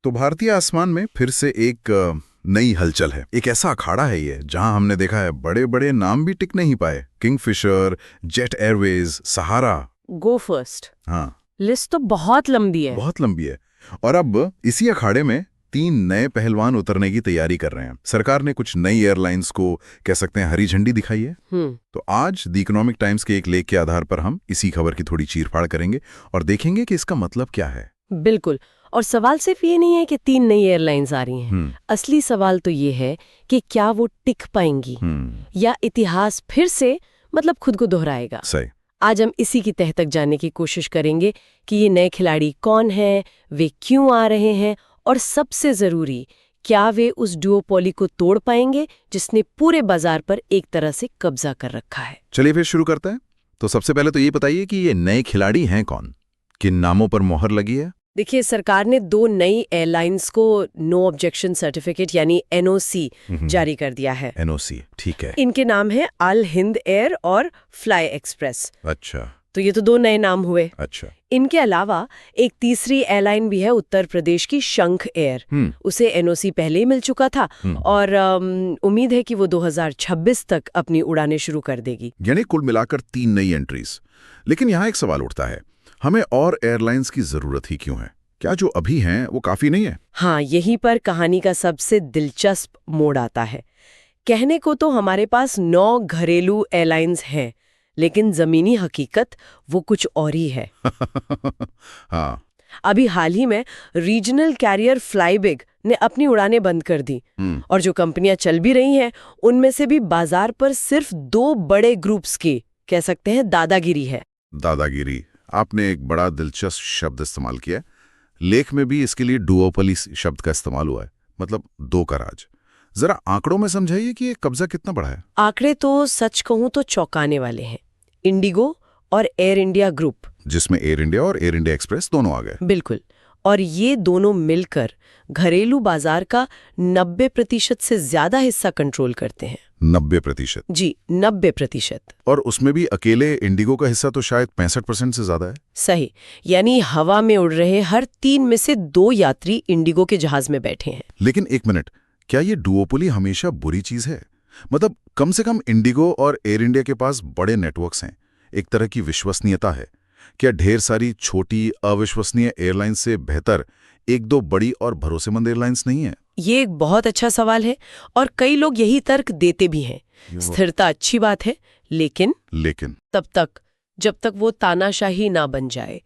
तो भारतीय आसमान में फिर से एक नई हलचल है। एक ऐसा अखाड़ा है ये जहां हमने देखा है बड़े बड़े नाम भी टिक नहीं पाए। किंगफिशर, जेट एयरवेज, सहारा। गो फर्स्ट। हाँ, लिस्ट तो बहुत लंबी है। बहुत लंबी है। और अब इसी अखाड़े में 3 नए पहलवान उतरने की तैयारी कर रहे हैं। सरकार ने कुछ नई एयरलाइंस को कह सकते हैं हरी झंडी दिखाई है। तो आज द इकोनॉमिक टाइम्स के एक लेख के आधार पर हम इसी खबर की थोड़ी चीरफाड़ करेंगे और देखेंगे कि इसका मतलब क्या है। बिल्कुल। और सवाल सिर्फ ये नहीं है कि 3 नई एयरलाइंस आ रही हैं। असली सवाल तो ये है कि क्या वो टिक पाएंगी या इतिहास फिर से खुद को दोहराएगा। सही। आज हम इसी की तह तक जानने की कोशिश करेंगे कि ये नए खिलाड़ी कौन हैं, वे क्यों आ रहे हैं और सबसे जरूरी, क्या वे उस डुओपोली को तोड़ पाएंगे जिसने पूरे बाजार पर एक तरह से कब्जा कर रखा है। चलिए फिर शुरू करते हैं। तो सबसे पहले तो ये बताइए कि ये नए खिलाड़ी हैं कौन, किन नामों पर मोहर लगी है। देखिए, सरकार ने 2 नई एयरलाइंस को नो ऑब्जेक्शन सर्टिफिकेट यानी एनओसी जारी कर दिया है। एनओसी, ठीक है। इनके नाम है अल हिंद एयर और फ्लाई एक्सप्रेस। अच्छा। तो ये तो 2 नए नाम हुए। अच्छा। इनके अलावा एक तीसरी एयरलाइन भी है, उत्तर प्रदेश की शंख एयर। उसे एनओसी पहले ही मिल चुका था और उम्मीद है कि वो 2026 तक अपनी उड़ानें शुरू कर देगी। यानी कुल मिलाकर 3 नई एंट्रीज। लेकिन यहाँ एक सवाल उठता है, हमें और एयरलाइंस की जरूरत ही क्यों है? क्या जो अभी हैं वो काफी नहीं है? हाँ, यहीं पर कहानी का सबसे दिलचस्प मोड़ आता है। कहने को तो हमारे पास 9 घरेलू एयरलाइंस हैं, लेकिन जमीनी हकीकत वो कुछ और ही है। हाँ। अभी हाल ही में रीजनल कैरियर फ्लाईबिग ने अपनी उड़ानें बंद कर दी और जो कंपनियां चल भी रही हैं उनमें से भी बाजार पर सिर्फ 2 बड़े ग्रुप्स की, कह सकते हैं, दादागिरी है। दादागिरी, आपने एक बड़ा दिलचस्प शब्द इस्तेमाल किया। लेख में भी इसके लिए डुओपोली शब्द का इस्तेमाल हुआ है, मतलब 2 का राज। जरा आंकड़ों में समझाइए कि ये कब्जा कितना बड़ा है। आंकड़े तो सच कहूं तो चौंकाने वाले हैं। इंडिगो और एयर इंडिया ग्रुप, जिसमें एयर इंडिया और एयर इंडिया एक्सप्रेस दोनों आ गए। बिल्कुल। और ये दोनों मिलकर घरेलू बाजार का 90% से ज्यादा हिस्सा कंट्रोल करते हैं। 90%? जी, 90%। और उसमें भी अकेले इंडिगो का हिस्सा तो शायद 65% से ज्यादा है। सही। यानी हवा में उड़ रहे हर 3 में से 2 यात्री इंडिगो के जहाज में बैठे हैं। लेकिन एक मिनट, क्या ये डुओपोली हमेशा बुरी चीज है? मतलब कम से कम इंडिगो और एयर इंडिया के पास बड़े नेटवर्क्स हैं, एक तरह की विश्वसनीयता है। क्या ढेर सारी छोटी अविश्वसनीय एयरलाइंस से बेहतर 1-2 बड़ी और भरोसेमंद एयरलाइंस नहीं है? ये एक बहुत अच्छा सवाल है और कई लोग यही तर्क देते भी हैं। स्थिरता अच्छी बात है, लेकिन तब तक जब तक वो तानाशाही ना बन जाए।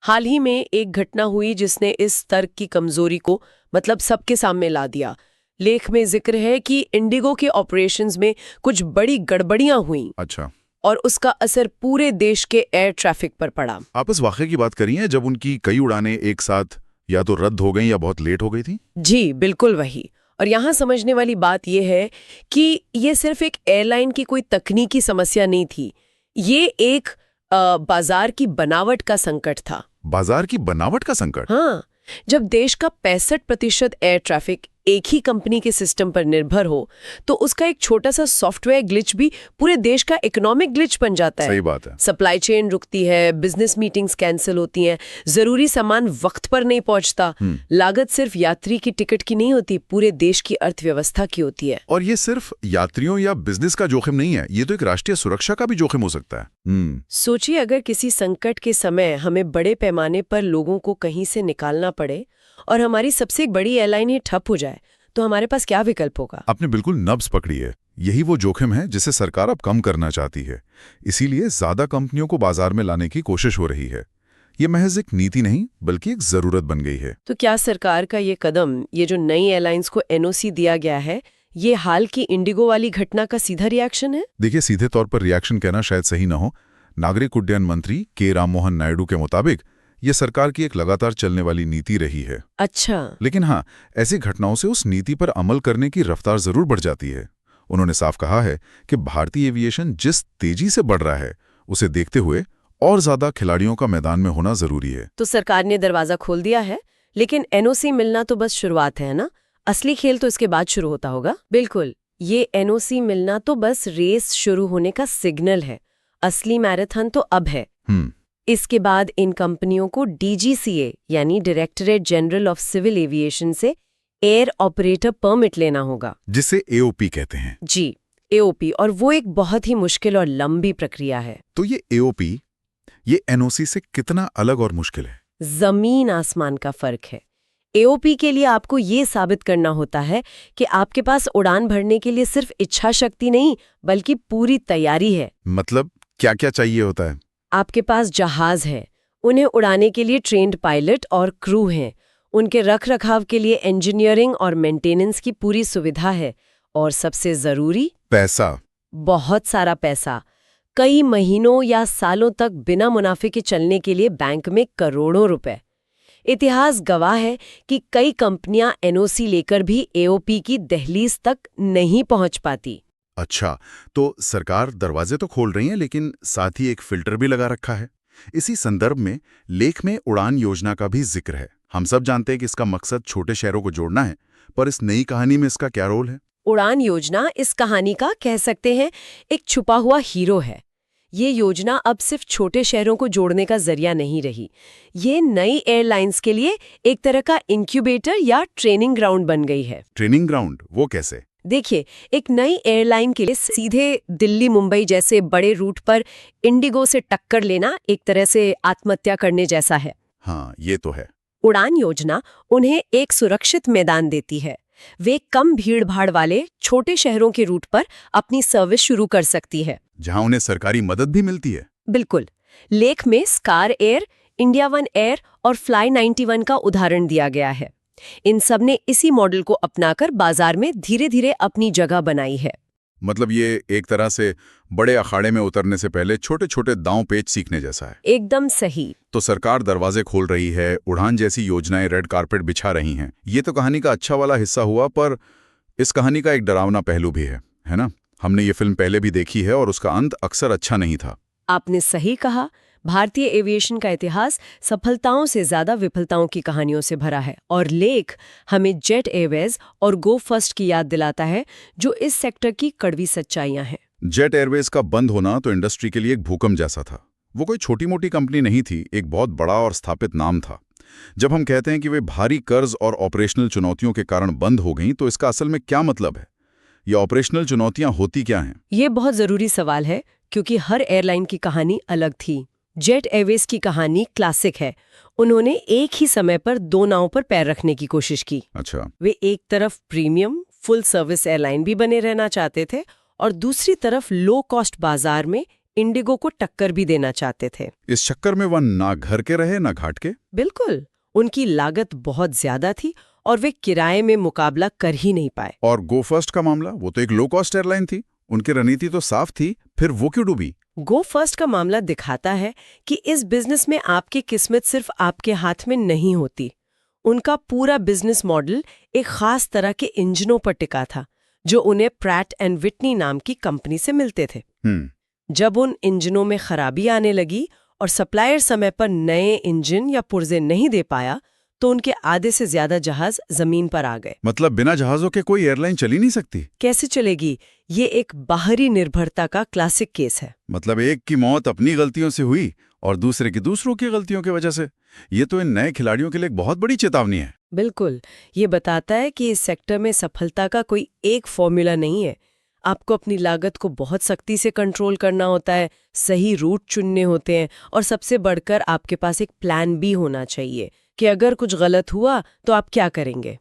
हाल ही में एक घटना हुई जिसने इस तर्क की कमजोरी को सबके सामने ला दिया। लेख में जिक्र है कि इंडिगो के ऑपरेशंस में कुछ बड़ी गड़बड़ियां हुई। अच्छा। और उसका असर पूरे देश के एयर ट्रैफिक पर पड़ा। आप इस वाक़े की बात करी हैं जब उनकी कई उड़ानें एक साथ या तो रद्द हो गई या बहुत लेट हो गई थी? जी, बिल्कुल वही। और यहाँ समझने वाली बात यह है कि ये सिर्फ एक एयरलाइन की कोई तकनीकी समस्या नहीं थी, ये एक बाजार की बनावट का संकट था। बाजार की बनावट का संकट? हाँ, जब देश का 65% एयर ट्रैफिक एक ही कंपनी के सिस्टम पर निर्भर हो तो उसका एक छोटा सा सॉफ्टवेयर ग्लिच भी पूरे देश का इकोनॉमिक ग्लिच बन जाता है। सही बात है। सप्लाई चेन रुकती है, बिजनेस मीटिंग्स कैंसिल होती हैं, जरूरी सामान वक्त पर नहीं पहुंचता। लागत सिर्फ यात्री की टिकट की नहीं होती, पूरे देश की अर्थव्यवस्था की होती है। और ये सिर्फ यात्रियों या बिजनेस का जोखिम नहीं है, ये तो एक राष्ट्रीय सुरक्षा का भी जोखिम हो सकता है। सोचिए, अगर किसी संकट के समय हमें बड़े पैमाने पर लोगों को कहीं से निकालना पड़े और हमारी सबसे बड़ी एयरलाइन ही ठप हो जाए, तो हमारे पास क्या विकल्प होगा? आपने बिल्कुल नब्ज पकड़ी है। यही वो जोखिम है जिसे सरकार अब कम करना चाहती है। इसीलिए ज्यादा कंपनियों को बाजार में लाने की कोशिश हो रही है। ये महज एक नीति नहीं बल्कि एक जरूरत बन गई है। तो क्या सरकार का ये कदम, ये जो नई एयरलाइंस को एनओसी दिया गया है, ये हाल की इंडिगो वाली घटना का सीधा रिएक्शन है? देखिए, सीधे तौर पर रिएक्शन कहना शायद सही न हो। नागरिक उड्डयन मंत्री के राममोहन नायडू के मुताबिक ये सरकार की एक लगातार चलने वाली नीति रही है। अच्छा। लेकिन हाँ, ऐसी घटनाओं से उस नीति पर अमल करने की रफ्तार जरूर बढ़ जाती है। उन्होंने साफ कहा है कि भारतीय एविएशन जिस तेजी से बढ़ रहा है उसे देखते हुए और ज्यादा खिलाड़ियों का मैदान में होना जरूरी है। तो सरकार ने दरवाजा खोल दिया है, लेकिन एनओसी मिलना तो बस शुरुआत है ना? असली खेल तो इसके बाद शुरू होता होगा। बिल्कुल, ये एनओसी मिलना तो बस रेस शुरू होने का सिग्नल है। असली मैराथन तो अब है। इसके बाद इन कंपनियों को DGCA यानी directorate general of civil aviation से एयर ऑपरेटर परमिट लेना होगा, जिसे AOP कहते हैं। जी, AOP, और वो एक बहुत ही मुश्किल और लंबी प्रक्रिया है। तो ये AOP, ये NOC से कितना अलग और मुश्किल है? जमीन आसमान का फर्क है। AOP के लिए आपको ये साबित करना होता है कि आपके पास उड़ान भरने के लिए सिर्फ इच्छा शक्ति नहीं बल्कि पूरी तैयारी है। मतलब क्या क्या चाहिए होता है? आपके पास जहाज है, उन्हें उड़ाने के लिए ट्रेन्ड पायलट और क्रू हैं, उनके रख रखाव के लिए इंजीनियरिंग और मेंटेनेंस की पूरी सुविधा है, और सबसे जरूरी पैसा। बहुत सारा पैसा। कई महीनों या सालों तक बिना मुनाफे के चलने के लिए बैंक में करोड़ों रुपए। इतिहास गवाह है कि कई कंपनियां NOC लेकर भी AOP की दहलीज तक नहीं पहुंच पाती। अच्छा, तो सरकार दरवाजे तो खोल रही है, लेकिन साथ ही एक फिल्टर भी लगा रखा है। इसी संदर्भ में लेख में उड़ान योजना का भी जिक्र है। हम सब जानते हैं कि इसका मकसद छोटे शहरों को जोड़ना है, पर इस नई कहानी में इसका क्या रोल है? उड़ान योजना इस कहानी का, कह सकते हैं, एक छुपा हुआ हीरो है। ये योजना अब सिर्फ छोटे शहरों को जोड़ने का जरिया नहीं रही, ये नई एयरलाइंस के लिए एक तरह का इंक्यूबेटर या ट्रेनिंग ग्राउंड बन गई है। Training ground? वो कैसे? देखिए, एक नई एयरलाइन के लिए सीधे दिल्ली मुंबई जैसे बड़े रूट पर इंडिगो से टक्कर लेना एक तरह से आत्महत्या करने जैसा है। हाँ, ये तो है। उड़ान योजना उन्हें एक सुरक्षित मैदान देती है। वे कम भीड़-भाड़ वाले छोटे शहरों के रूट पर अपनी सर्विस शुरू कर सकती है, जहां उन्हें सरकारी मदद भी मिलती है। बिल्कुल। लेख में scar air, India one air और फ्लाई 91 का उदाहरण दिया गया है। इन सब ने इसी मॉडल को अपनाकर बाजार में धीरे धीरे अपनी जगह बनाई है। मतलब ये एक तरह से बड़े अखाड़े में उतरने से पहले छोटे छोटे दांव पेच सीखने जैसा है। एकदम सही। तो सरकार दरवाजे खोल रही है, उड़ान जैसी योजनाएं रेड कारपेट बिछा रही हैं। ये तो कहानी का अच्छा वाला हिस्सा हुआ, पर इस कहानी का एक डरावना पहलू भी है ना? हमने ये फिल्म पहले भी देखी है और उसका अंत अक्सर अच्छा नहीं था। आपने सही कहा। भारतीय एविएशन का इतिहास सफलताओं से ज्यादा विफलताओं की कहानियों से भरा है, और लेख हमें जेट एयरवेज और गो फर्स्ट की याद दिलाता है, जो इस सेक्टर की कड़वी सच्चाइयां हैं। जेट एयरवेज का बंद होना तो इंडस्ट्री के लिए एक भूकंप जैसा था। वो कोई छोटी मोटी कंपनी नहीं थी, एक बहुत बड़ा और स्थापित नाम था। जब हम कहते हैं कि वे भारी कर्ज और ऑपरेशनल चुनौतियों के कारण बंद हो गईं, तो इसका असल में क्या मतलब है? ये ऑपरेशनल चुनौतियां होती क्या हैं? ये बहुत जरूरी सवाल है, क्योंकि हर एयरलाइन की कहानी अलग थी। जेट एयरवेज की कहानी क्लासिक है। उन्होंने एक ही समय पर दो नावों पर पैर रखने की कोशिश की। अच्छा। वे एक तरफ प्रीमियम फुल सर्विस एयरलाइन भी बने रहना चाहते थे, और दूसरी तरफ लो कॉस्ट बाजार में इंडिगो को टक्कर भी देना चाहते थे। इस चक्कर में वह ना घर के रहे ना घाट के। बिल्कुल। उनकी लागत बहुत ज्यादा थी और वे किराए में मुकाबला कर ही नहीं पाए। और गो फर्स्ट का मामला, वो तो एक लो कॉस्ट एयरलाइन थी, उनकी रणनीति तो साफ थी, फिर वो क्यों डूबी? गो फर्स्ट का मामला दिखाता है कि इस बिजनेस में आपकी किस्मत सिर्फ आपके हाथ में नहीं होती। उनका पूरा बिजनेस मॉडल एक खास तरह के इंजनों पर टिका था, जो उन्हें प्रैट एंड विटनी नाम की कंपनी से मिलते थे। जब उन इंजनों में खराबी आने लगी और सप्लायर समय पर नए इंजन या पुर्जे नहीं दे पाया, तो उनके आधे से ज्यादा जहाज जमीन पर आ गए। मतलब बिना जहाजों के कोई एयरलाइन चली नहीं सकती? कैसे चलेगी? ये एक बाहरी निर्भरता का क्लासिक केस है। मतलब एक की मौत अपनी गलतियों से हुई और दूसरे की दूसरों की गलतियों की वजह से। ये तो इन नए खिलाड़ियों के लिए एक बहुत बड़ी चेतावनी है। बिल्कुल। ये बताता है कि इस सेक्टर में सफलता का कोई एक फॉर्मूला नहीं है। आपको अपनी लागत को बहुत सख्ती से कंट्रोल करना होता है, सही रूट चुनने होते हैं, और सबसे बढ़कर आपके पास एक प्लान भी होना चाहिए कि अगर कुछ गलत हुआ तो आप क्या करेंगे।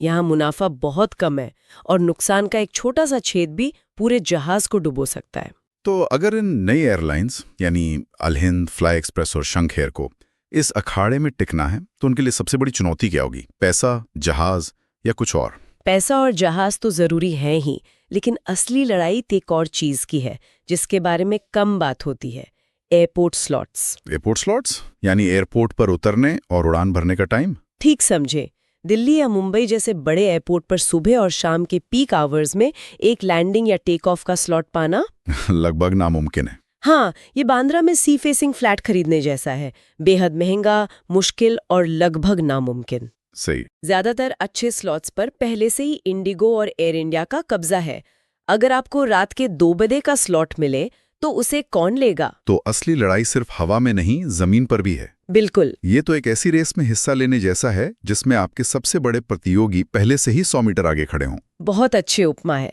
यहाँ मुनाफा बहुत कम है और नुकसान का एक छोटा सा छेद भी पूरे जहाज को डुबो सकता है। तो अगर इन नई एयरलाइंस यानी अल हिंद, फ्लाई एक्सप्रेस और शंख एयर को इस अखाड़े में टिकना है, तो उनके लिए सबसे बड़ी चुनौती क्या होगी? पैसा, जहाज या कुछ और? पैसा और जहाज तो जरूरी हैं ही, लेकिन असली लड़ाई एक और चीज की है जिसके बारे में कम बात होती है। Airport slots. एयरपोर्ट स्लॉट्स यानी एयरपोर्ट पर उतरने और उड़ान भरने का टाइम? ठीक समझे। दिल्ली या मुंबई जैसे बड़े एयरपोर्ट पर सुबह और शाम के पीक आवर्स में एक लैंडिंग या टेक ऑफ का स्लॉट पाना लगभग नामुमकिन है। हाँ, ये बांद्रा में सी फेसिंग फ्लैट खरीदने जैसा है। बेहद महंगा, मुश्किल और लगभग नामुमकिन। सही। ज्यादातर अच्छे स्लॉट्स पर पहले से ही इंडिगो और एयर इंडिया का कब्जा है। अगर आपको रात के 2 बजे का स्लॉट मिले तो उसे कौन लेगा? तो असली लड़ाई सिर्फ हवा में नहीं, जमीन पर भी है। बिल्कुल। ये तो एक ऐसी रेस में हिस्सा लेने जैसा है जिसमें आपके सबसे बड़े प्रतियोगी पहले से ही 100 मीटर आगे खड़े हों। बहुत अच्छी उपमा है।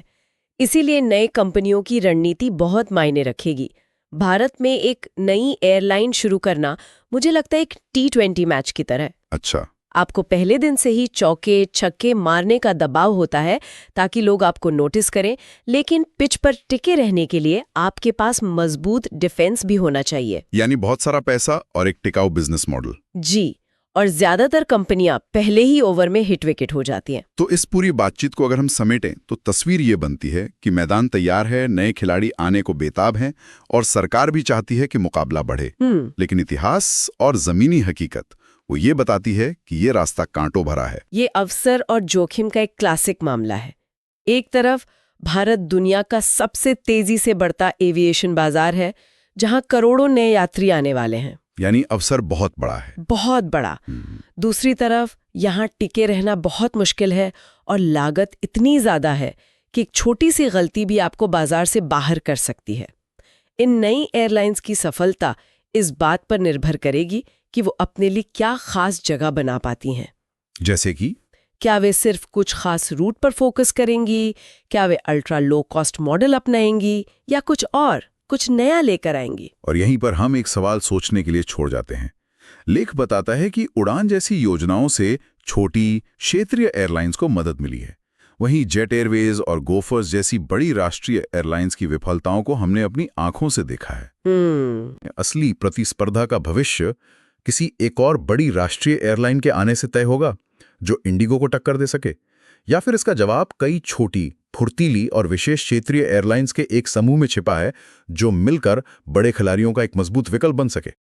इसीलिए नए कंपनियों की रणनीति बहुत मायने रखेगी। भारत में एक नई एयरलाइन शुरू करना मुझे लगता है एक T20 मैच की तरह। अच्छा। आपको पहले दिन से ही चौके छक्के मारने का दबाव होता है ताकि लोग आपको नोटिस करें, लेकिन पिच पर टिके रहने के लिए आपके पास मजबूत डिफेंस भी होना चाहिए। यानी बहुत सारा पैसा और एक टिकाऊ बिजनेस मॉडल। जी, और ज्यादातर कंपनियां पहले ही ओवर में हिट विकेट हो जाती हैं। तो इस पूरी बातचीत को अगर हम समेटें तो तस्वीर ये बनती है कि मैदान तैयार है, नए खिलाड़ी आने को बेताब हैं और सरकार भी चाहती है कि मुकाबला बढ़े। लेकिन इतिहास और जमीनी हकीकत वो ये बताती है कि ये रास्ता कांटों भरा है। ये अवसर और जोखिम का एक क्लासिक मामला है। एक तरफ भारत दुनिया का सबसे तेजी से बढ़ता एविएशन बाजार है, जहां करोड़ों नए यात्री आने वाले हैं। यानी अवसर बहुत बड़ा है। बहुत बड़ा। दूसरी तरफ यहाँ टिके रहना बहुत मुश्किल है और लागत इतनी ज्यादा है कि एक छोटी सी गलती भी आपको बाजार से बाहर कर सकती है। इन नई एयरलाइंस की सफलता इस बात पर निर्भर करेगी कि वो अपने लिए क्या खास जगह बना पाती हैं। जैसे कि क्या वे सिर्फ कुछ खास रूट पर फोकस करेंगी, क्या वे अल्ट्रा लो कॉस्ट मॉडल अपनाएंगी, या कुछ नया लेकर आएंगी। और यहीं पर हम एक सवाल सोचने के लिए छोड़ जाते हैं। लेख बताता है कि उड़ान जैसी योजनाओं से छोटी क्षेत्रीय एयरलाइंस को मदद मिली है। वहीं जेट एयरवेज और गोफर्स जैसी बड़ी राष्ट्रीय एयरलाइंस की विफलताओं को हमने अपनी आंखों से देखा है। असली प्रतिस्पर्धा का भविष्य किसी एक और बड़ी राष्ट्रीय एयरलाइन के आने से तय होगा जो इंडिगो को टक्कर दे सके, या फिर इसका जवाब कई छोटी, फुर्तीली और विशेष क्षेत्रीय एयरलाइंस के एक समूह में छिपा है जो मिलकर बड़े खिलाड़ियों का एक मजबूत विकल्प बन सके।